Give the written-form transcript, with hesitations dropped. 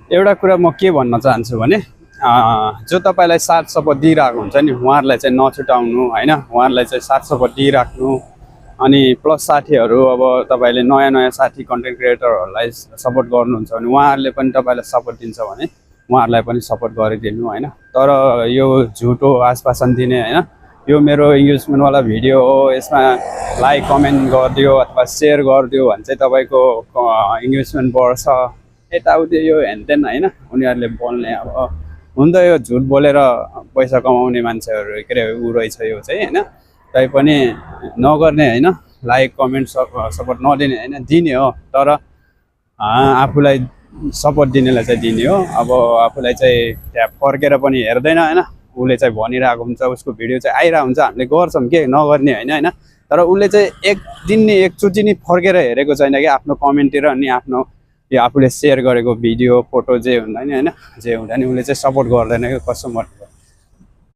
एउटा कुरा म के भन्न चाहन्छु भने जो तपाईँलाई साथ सपोर्ट दिइरहेको हुन्छ नि उहाँहरूलाई चाहिँ नछुटाउनु होइन, उहाँहरूलाई चाहिँ साथ सपोर्ट दिइराख्नु। अनि प्लस साथीहरू अब तपाईँले नयाँ नयाँ साथी कन्टेन्ट क्रिएटरहरूलाई सपोर्ट गर्नुहुन्छ भने उहाँहरूले पनि तपाईँलाई सपोर्ट दिन्छ भने उहाँहरूलाई पनि सपोर्ट गरिदिनु होइन। तर यो झुटो आश्वासन दिने होइन, यो मेरो इङ्गेजमेन्टवाला भिडियो हो, यसमा लाइक कमेन्ट गरिदियो अथवा सेयर गरिदियो भने चाहिँ तपाईँको इङ्गेजमेन्ट बढ्छ यताउति यो हेनतेन होइन, उनीहरूले बोल्ने। अब हुन त यो झुट बोलेर पैसा कमाउने मान्छेहरू के अरे ऊ रहेछ यो चाहिँ होइन, तैपनि नगर्ने होइन, लाइक कमेन्ट सपोर्ट नदिने होइन, दिने हो तर आफूलाई सपोर्ट दिनेलाई चाहिँ दिने हो। अब आफूलाई चाहिँ त्यहाँ फर्केर पनि हेर्दैन होइन, उसले चाहिँ भनिरहेको हुन्छ, उसको भिडियो चाहिँ आइरहेको हुन्छ, हामीले गर्छौँ के नगर्ने होइन होइन, तर उसले चाहिँ एक दिन नि एकचोटि नि फर्केर हेरेको छैन कि आफ्नो कमेन्टतिर अनि आफ्नो यो आफूले सेयर गरेको भिडियो फोटो जे हुँदा नि होइन, जे हुँदा नि उसले चाहिँ सपोर्ट गर्दैन कि कस्तो